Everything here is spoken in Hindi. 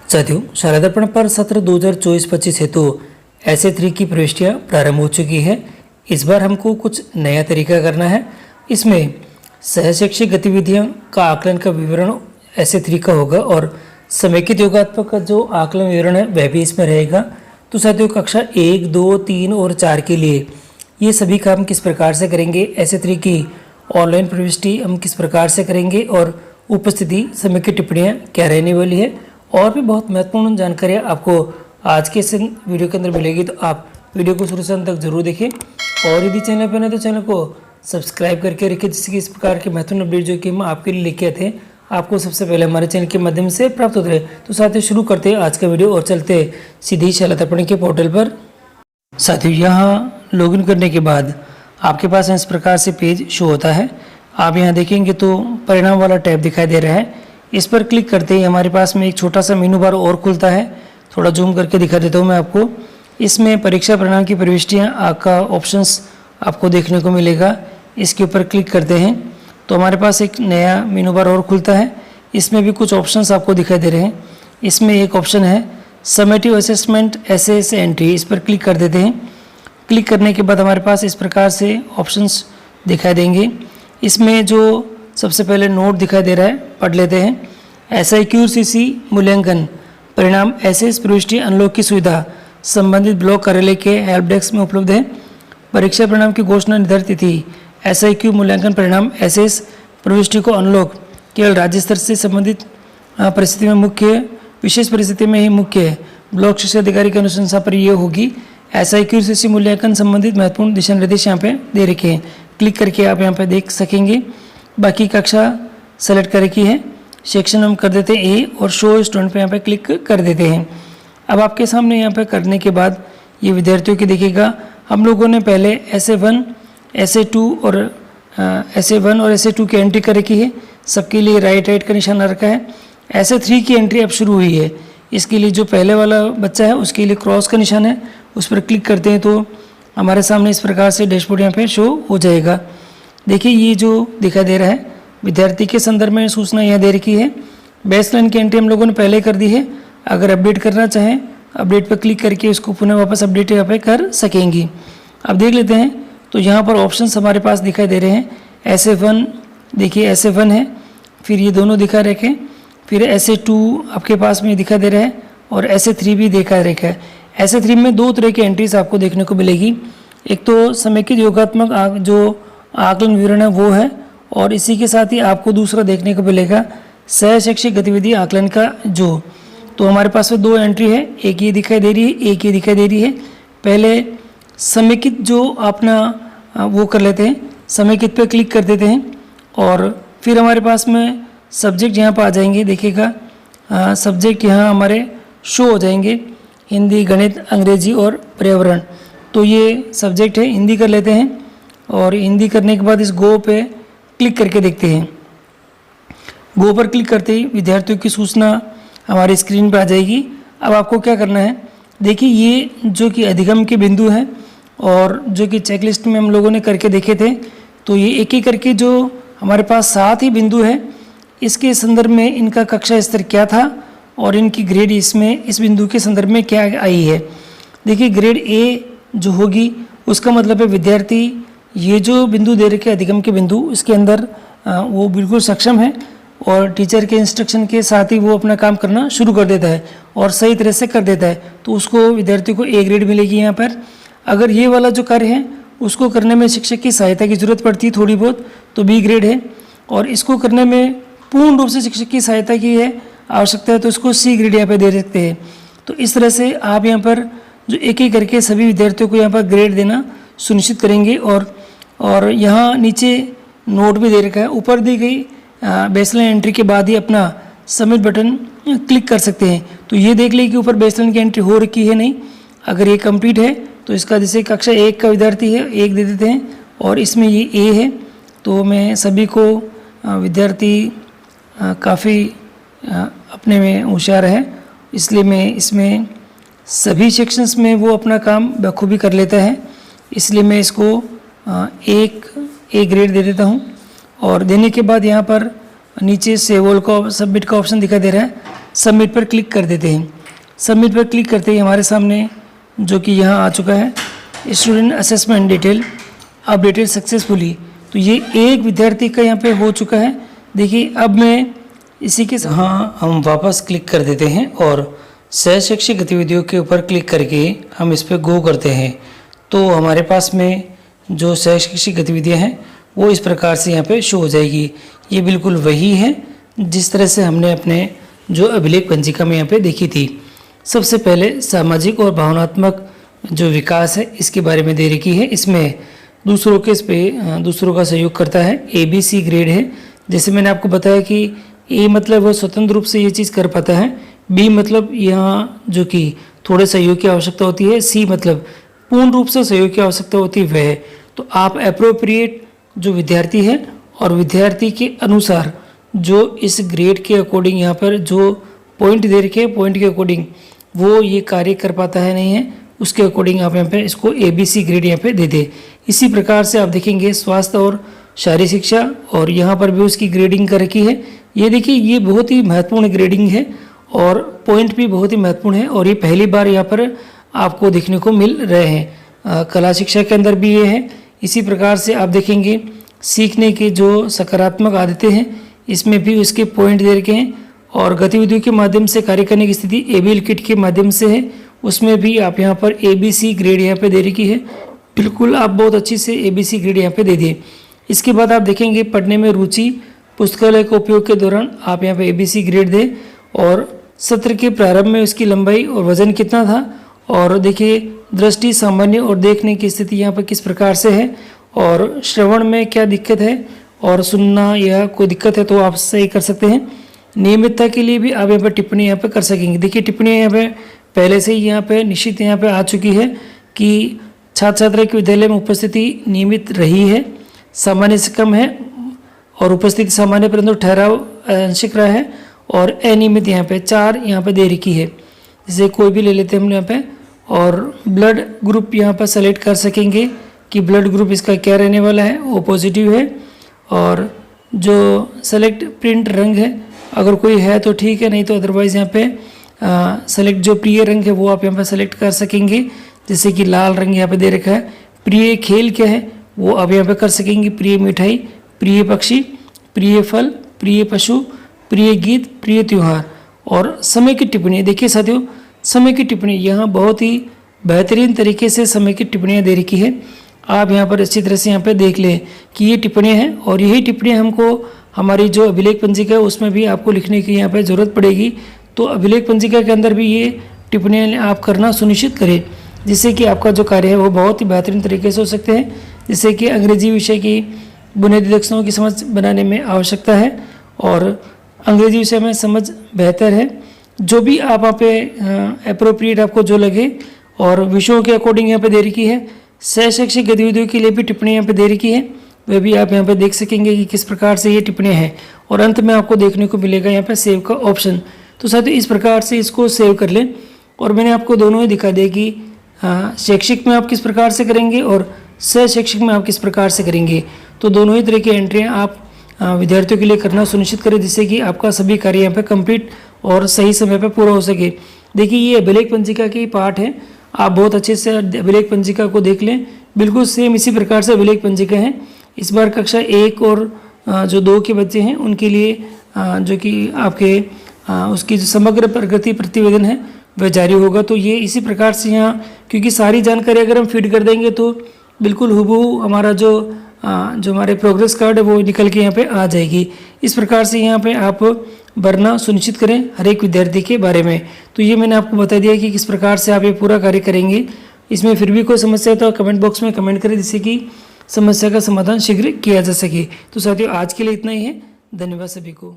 साथियों, शाला दर्पण पर सत्र 2024-25 हेतु ऐसे 3 की प्रविष्टियां प्रारंभ हो चुकी है। इस बार हमको कुछ नया तरीका करना है। इसमें सहशैक्षिक गतिविधियों का आकलन का विवरण ऐसे 3 का होगा और समेकित योगात्मक का जो आकलन विवरण है वह भी इसमें रहेगा। तो साथियों, कक्षा 1, 2, 3 और 4 के लिए ये सभी काम किस प्रकार से करेंगे, ऐसे 3 की ऑनलाइन प्रविष्टि हम किस प्रकार से करेंगे और उपस्थिति समेकित टिप्पणियाँ क्या रहने वाली है और भी बहुत महत्वपूर्ण जानकारियाँ आपको आज के इस वीडियो के अंदर मिलेगी। तो आप वीडियो को शुरू से अंत तक जरूर देखें और यदि चैनल पर नहीं तो चैनल को सब्सक्राइब करके रखें, जिससे कि इस प्रकार के महत्वपूर्ण अपडेट जो कि हम आपके लिए लेके आते हैं आपको सबसे पहले हमारे चैनल के माध्यम से प्राप्त होते रहे। तो साथियों, शुरू करते हैं आज का वीडियो और चलते सीधे शाला दर्पण के पोर्टल पर। साथियों, यहाँ लॉगिन करने के बाद आपके पास इस प्रकार से पेज शो होता है। आप यहाँ देखेंगे तो परिणाम वाला टैब दिखाई दे रहा है। इस पर क्लिक करते ही हमारे पास में एक छोटा सा मेनू बार और खुलता है। थोड़ा जूम करके दिखा देता हूँ मैं आपको। इसमें परीक्षा परिणाम की प्रविष्टियाँ का ऑप्शंस आपको देखने को मिलेगा। इसके ऊपर क्लिक करते हैं तो हमारे पास एक नया मेनू बार और खुलता है। इसमें भी कुछ ऑप्शंस आपको दिखाई दे रहे हैं। इसमें एक ऑप्शन है समेटिव असेसमेंट एसेस एंट्री। इस पर क्लिक कर देते हैं। क्लिक करने के बाद हमारे पास इस प्रकार से ऑप्शंस दिखाई देंगे। इसमें जो सबसे पहले नोट दिखाई दे रहा है, पढ़ लेते हैं। SIQCC मूल्यांकन परिणाम एसेस प्रविष्टि अनलॉक की सुविधा संबंधित ब्लॉक कार्यालय के हेल्प डेस्क में उपलब्ध है। परीक्षा परिणाम की घोषणा निर्धारित तिथि SIQ मूल्यांकन परिणाम एसेस प्रविष्टि को अनलॉक केवल राज्य स्तर से संबंधित परिस्थिति में विशेष परिस्थिति में ही मुख्य ब्लॉक शिक्षा अधिकारी की अनुशंसा पर यह होगी। SIQCC मूल्यांकन संबंधित महत्वपूर्ण दिशा निर्देश यहाँ पे दे रखे हैं। क्लिक करके आप यहाँ पे देख सकेंगे। बाकी कक्षा सेलेक्ट कर रखी है। सेक्शन हम कर देते हैं ए और शो स्टूडेंट पे यहाँ पे क्लिक कर देते हैं। अब आपके सामने यहाँ पे करने के बाद ये विद्यार्थियों की देखिएगा। हम लोगों ने पहले SA1, SA2 और SA1 और SA2 की एंट्री कर रखी है। सबके लिए राइट का निशान रखा है। SA3 की एंट्री अब शुरू हुई है। इसके लिए जो पहले वाला बच्चा है उसके लिए क्रॉस का निशान है, उस पर क्लिक करते हैं तो हमारे सामने इस प्रकार से डैशबोर्ड यहाँ पे शो हो जाएगा। देखिए, ये जो दिखाई दे रहा है विद्यार्थी के संदर्भ में सूचना यहाँ दे रखी है। बेसलाइन की एंट्री हम लोगों ने पहले कर दी है। अगर अपडेट करना चाहें, अपडेट पर क्लिक करके उसको पुनः वापस अपडेट यहाँ पे कर सकेंगी। अब देख लेते हैं तो यहाँ पर ऑप्शंस हमारे पास दिखाई दे रहे हैं। SA1 देखिए, SA1 है, फिर ये दोनों दिखा रखे, फिर SA2 आपके पास में दिखा दे रहा है और SA3 भी देखा रखा है। SA3 में 2 तरह की एंट्रीज आपको देखने को मिलेगी। एक तो समेकित योगात्मक जो आकलन विवरण है वो है, और इसी के साथ ही आपको दूसरा देखने को मिलेगा सहशैक्षिक गतिविधि आकलन का जो। तो हमारे पास में 2 एंट्री है, एक ये दिखाई दे रही है, एक ये दिखाई दे रही है। पहले समेकित जो अपना वो कर लेते हैं, समेकित पे क्लिक कर देते हैं और फिर हमारे पास में सब्जेक्ट यहाँ पर आ जाएंगे। देखिएगा, सब्जेक्ट यहाँ हमारे शो हो जाएंगे, हिंदी, गणित, अंग्रेजी और पर्यावरण। तो ये सब्जेक्ट है, हिंदी कर लेते हैं और हिंदी करने के बाद इस गो पे क्लिक करके देखते हैं। गो पर क्लिक करते ही विद्यार्थियों की सूचना हमारी स्क्रीन पर आ जाएगी। अब आपको क्या करना है, देखिए ये जो कि अधिगम के बिंदु हैं और जो कि चेकलिस्ट में हम लोगों ने करके देखे थे, तो ये एक एक करके जो हमारे पास 7 ही बिंदु है, इसके संदर्भ में इनका कक्षा स्तर क्या था और इनकी ग्रेड इसमें इस बिंदु के संदर्भ में क्या आई है। देखिए, ग्रेड A जो होगी उसका मतलब है विद्यार्थी ये जो बिंदु दे रखे अधिगम के बिंदु, इसके अंदर वो बिल्कुल सक्षम है और टीचर के इंस्ट्रक्शन के साथ ही वो अपना काम करना शुरू कर देता है और सही तरह से कर देता है, तो उसको विद्यार्थी को A ग्रेड मिलेगी। यहाँ पर अगर ये वाला जो कार्य है उसको करने में शिक्षक की सहायता की जरूरत पड़ती है थोड़ी बहुत, तो B ग्रेड है, और इसको करने में पूर्ण रूप से शिक्षक की सहायता की है आवश्यकता है तो इसको C ग्रेड यहाँ पर दे सकते हैं। तो इस तरह से आप यहाँ पर जो एक एक करके सभी विद्यार्थियों को यहाँ पर ग्रेड देना सुनिश्चित करेंगे। और यहाँ नीचे नोट भी दे रखा है। ऊपर दी गई बेसलाइन एंट्री के बाद ही अपना सबमिट बटन क्लिक कर सकते हैं। तो ये देख लें कि ऊपर बेसलाइन की एंट्री हो रखी है नहीं। अगर ये कंप्लीट है तो इसका जैसे कक्षा 1 का विद्यार्थी है 1 दे देते हैं और इसमें ये A है, तो मैं सभी को विद्यार्थी काफ़ी अपने में होशियार है, इसलिए मैं इसमें सभी सेक्शंस में वो अपना काम बखूबी कर लेता है, इसलिए मैं इसको एक A ग्रेड दे देता हूँ। और देने के बाद यहाँ पर नीचे सेव ऑल का सबमिट का ऑप्शन दिखाई दे रहा है, सबमिट पर क्लिक कर देते हैं। सबमिट पर क्लिक करते ही हमारे सामने जो कि यहाँ आ चुका है student assessment detail updated successfully. तो ये एक विद्यार्थी का यहाँ पे हो चुका है। देखिए अब मैं इसी के हाँ हम वापस क्लिक कर देते हैं और सह शैक्षिक गतिविधियों के ऊपर क्लिक करके हम इस पर गो करते हैं। तो हमारे पास में जो सह शैक्षिक गतिविधियाँ हैं वो इस प्रकार से यहाँ पे शो हो जाएगी। ये बिल्कुल वही है जिस तरह से हमने अपने जो अभिलेख पंजिका में यहाँ पे देखी थी। सबसे पहले सामाजिक और भावनात्मक जो विकास है इसके बारे में दे रखी है। इसमें दूसरों के दूसरों का सहयोग करता है। ABC ग्रेड है। जैसे मैंने आपको बताया कि A मतलब वह स्वतंत्र रूप से ये चीज़ कर पाता है, B मतलब यहाँ जो कि थोड़े सहयोग की आवश्यकता होती है, C मतलब पूर्ण रूप से सहयोग की आवश्यकता होती है वह। तो आप एप्रोप्रिएट जो विद्यार्थी है और विद्यार्थी के अनुसार जो इस ग्रेड के अकॉर्डिंग यहाँ पर जो पॉइंट दे रखे हैं, पॉइंट के अकॉर्डिंग वो ये कार्य कर पाता है नहीं है, उसके अकॉर्डिंग आप यहाँ पे इसको ABC ग्रेड यहाँ पे दे दे। इसी प्रकार से आप देखेंगे स्वास्थ्य और शारीरिक शिक्षा और यहाँ पर भी उसकी ग्रेडिंग कर रखी है। ये देखिए ये बहुत ही महत्वपूर्ण ग्रेडिंग है और पॉइंट भी बहुत ही महत्वपूर्ण है और ये पहली बार यहाँ पर आपको देखने को मिल रहे हैं। कला शिक्षा के अंदर भी ये है। इसी प्रकार से आप देखेंगे सीखने के जो सकारात्मक आदतें हैं इसमें भी उसके पॉइंट दे रखे हैं और गतिविधियों के माध्यम से कार्य करने की स्थिति ABL किट के माध्यम से है, उसमें भी आप यहाँ पर ABC ग्रेड यहाँ पे दे रखी है। बिल्कुल आप बहुत अच्छी से ABC ग्रेड यहाँ पे दे दिए। इसके बाद आप देखेंगे पढ़ने में रुचि, पुस्तकालय का उपयोग के दौरान आप यहाँ पे ABC ग्रेड दें और सत्र के प्रारंभ में उसकी लंबाई और वजन कितना था और देखिए दृष्टि सामान्य और देखने की स्थिति यहाँ पर किस प्रकार से है और श्रवण में क्या दिक्कत है और सुनना या कोई दिक्कत है तो आप सही कर सकते हैं। नियमितता के लिए भी आप यहाँ पर टिप्पणी यहाँ पर कर सकेंगे। देखिए टिप्पणियाँ यहाँ पे पहले से ही यहाँ पे निश्चित यहाँ पे आ चुकी है कि छात्र छात्रा की विद्यालय में उपस्थिति नियमित रही है, सामान्य से कम है और उपस्थिति सामान्य परंतु ठहराव आंशिक रहा है और अनियमित यहाँ पे 4 यहाँ पे दे रखी है। जैसे कोई भी ले लेते हैं हम यहाँ पे और ब्लड ग्रुप यहाँ पर सेलेक्ट कर सकेंगे कि ब्लड ग्रुप इसका क्या रहने वाला है, वो पॉजिटिव है। और जो सेलेक्ट प्रिंट रंग है अगर कोई है तो ठीक है, नहीं तो अदरवाइज़ यहाँ पे सेलेक्ट जो प्रिय रंग है वो आप यहाँ पे सेलेक्ट कर सकेंगे। जैसे कि लाल रंग यहाँ पे दे रखा है। प्रिय खेल क्या है वो आप यहाँ पे कर सकेंगे। प्रिय मिठाई, प्रिय पक्षी, प्रिय फल, प्रिय पशु, प्रिय गीत, प्रिय त्यौहार। और समय की टिप्पणी देखिए साथियों, समय की टिप्पणी यहाँ बहुत ही बेहतरीन तरीके से समय की टिप्पणियाँ दे रखी है। आप यहाँ पर अच्छी तरह से यहाँ पे देख लें कि ये टिप्पणियाँ हैं और यही टिप्पणियाँ हमको हमारी जो अभिलेख पंजिका है उसमें भी आपको लिखने की यहाँ पे ज़रूरत पड़ेगी। तो अभिलेख पंजिका के अंदर भी ये टिप्पणियाँ आप करना सुनिश्चित करें जिससे कि आपका जो कार्य है वो बहुत ही बेहतरीन तरीके से हो सकते हैं। जैसे कि अंग्रेजी विषय की बुनियादी दक्षताओं की समझ बनाने में आवश्यकता है और अंग्रेजी विषय में समझ बेहतर है। जो भी आप यहाँ पे अप्रोप्रिएट आपको जो लगे और विषयों के अकॉर्डिंग यहाँ पे दे रखी है। सह शैक्षिक गतिविधियों के लिए भी टिप्पणी यहाँ पे दे रखी है, वह भी आप यहाँ पे देख सकेंगे कि किस प्रकार से ये टिप्पणियाँ हैं। और अंत में आपको देखने को मिलेगा यहाँ पे सेव का ऑप्शन। तो साथियों इस प्रकार से इसको सेव कर लें। और मैंने आपको दोनों ही दिखा दिया कि शैक्षिक में आप किस प्रकार से करेंगे और सह शैक्षिक में आप किस प्रकार से करेंगे। तो दोनों ही तरह की एंट्रियाँ आप विद्यार्थियों के लिए करना सुनिश्चित करें जिससे कि आपका सभी कार्य यहाँ पे कंप्लीट और सही समय पे पूरा हो सके। देखिए ये अभिलेख पंजिका की पार्ट है, आप बहुत अच्छे से अभिलेख पंजिका को देख लें। बिल्कुल सेम इसी प्रकार से अभिलेख पंजिका है। इस बार कक्षा 1 और जो 2 के बच्चे हैं उनके लिए जो कि आपके उसकी जो समग्र प्रगति प्रतिवेदन है वह जारी होगा। तो ये इसी प्रकार से यहाँ क्योंकि सारी जानकारी अगर हम फीड कर देंगे तो बिल्कुल हूबहू हमारा जो हमारे प्रोग्रेस कार्ड है वो निकल के यहाँ पे आ जाएगी। इस प्रकार से यहाँ पे आप भरना सुनिश्चित करें हर एक विद्यार्थी के बारे में। तो ये मैंने आपको बता दिया कि किस प्रकार से आप ये पूरा कार्य करेंगे। इसमें फिर भी कोई समस्या है तो कमेंट बॉक्स में कमेंट करें जिससे कि समस्या का समाधान शीघ्र किया जा सके। तो साथियों आज के लिए इतना ही है। धन्यवाद सभी को।